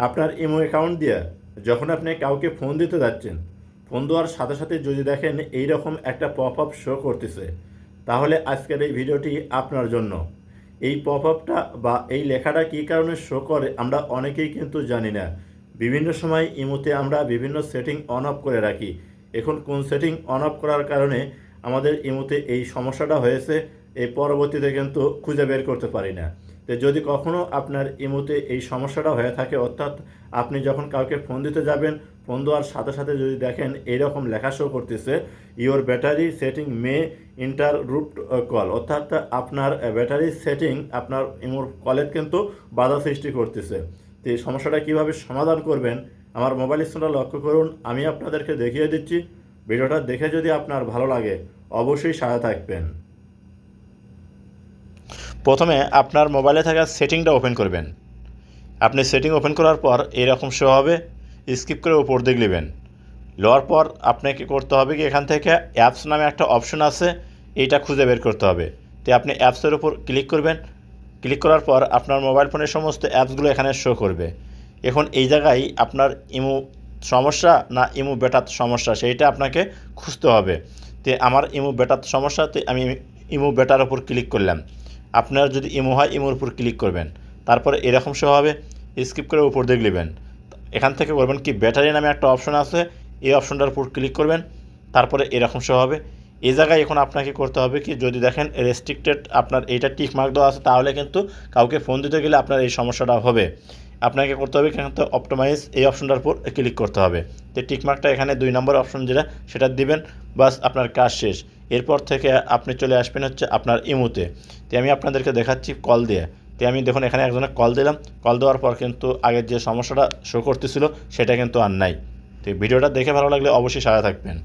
আপনার imo account দিয়ে যখন আপনি কাউকে ফোন দিতে যাচ্ছেন, ফোন দেওয়ার সাথে সাথে যদি দেখেন এই রকম একটা পপ আপ শো করতেছে, তাহলে আজকের এই ভিডিওটি আপনার জন্য। এই পপ আপটা বা এই লেখাটা কী কারণে শো করে আমরা অনেকেই কিন্তু জানি না। বিভিন্ন সময় ইমোতে আমরা বিভিন্ন সেটিং অন অফ করে রাখি। এখন কোন সেটিং অন অফ করার কারণে আমাদের ইমোতে এই সমস্যাটা হয়েছে, এই পরবর্তীতে কিন্তু খুঁজে বের করতে পারি না। তো যদি কখনও আপনার ইমোতে এই সমস্যাটা হয়ে থাকে, অর্থাৎ আপনি যখন কাউকে ফোন দিতে যাবেন, ফোন দেওয়ার সাথে সাথে যদি দেখেন এইরকম লেখা শো করতেছে, your battery setting may interrupt call, অর্থাৎ আপনার ব্যাটারি সেটিং আপনার ইমোর কলে কিন্তু বাধা সৃষ্টি করতেছে। তো এই সমস্যাটা কীভাবে সমাধান করবেন আমার মোবাইল স্ক্রিনটা লক্ষ্য করুন, আমি আপনাদেরকে দেখিয়ে দিচ্ছি। ভিডিওটা দেখে যদি আপনার ভালো লাগে অবশ্যই সাথে থাকবেন। প্রথমে আপনার মোবাইলে থাকা সেটিংটা ওপেন করবেন। আপনি সেটিং ওপেন করার পর এরকম শো হবে, স্কিপ করে উপর দিকে নেবেন। লওয়ার পর আপনাকে করতে হবে কি, এখান থেকে অ্যাপস নামে একটা অপশন আছে, এইটা খুঁজে বের করতে হবে। তো আপনি অ্যাপসের উপর ক্লিক করবেন। ক্লিক করার পর আপনার মোবাইল ফোনের সমস্ত অ্যাপসগুলো এখানে শো করবে। এখন এই জায়গায় আপনার ইমো সমস্যা না ইমো বেটার সমস্যা সেইটা আপনাকে খুঁজতে হবে। তো আমার ইমো বেটার সমস্যাতে আমি ইমো বেটার উপর ক্লিক করলাম। আপনার যদি ইমো হয় ইমোর উপর ক্লিক করবেন, তারপরে এরকম শো হবে, স্কিপ করে উপর দিকে নেবেন। এখান থেকে করবেন কি, ব্যাটারি নামে একটা অপশন আছে, এই অপশনটার উপর ক্লিক করবেন, তারপরে এরকম শো হবে। এই জায়গায় এখন আপনাকে করতে হবে কি, যদি দেখেন রেস্ট্রিক্টেড আপনার এইটা টিক মার্ক দেওয়া আছে, তাহলে কিন্তু কাউকে ফোন দিতে গেলে আপনার এই সমস্যাটা হবে। আপনাকে করতে হবে কিন্তু অপটোমাইজ এই অপশনটার উপর ক্লিক করতে হবে। তো টিক মার্কটা এখানে 2 নম্বর অপশন যেটা সেটা দিবেন, বাস আপনার কাজ শেষ। এরপর থেকে আপনি চলে আসবেন হচ্ছে আপনার ইমোতে। তো আমি আপনাদেরকে দেখাচ্ছি কল দিয়ে। তো আমি দেখুন এখানে একজনের কল দিলাম, কল দেওয়ার পর কিন্তু আগের যে সমস্যাটা শো করতেছিল সেটা কিন্তু আর নাই। তো ভিডিওটা দেখে ভালো লাগলে অবশ্যই সাথে থাকবেন।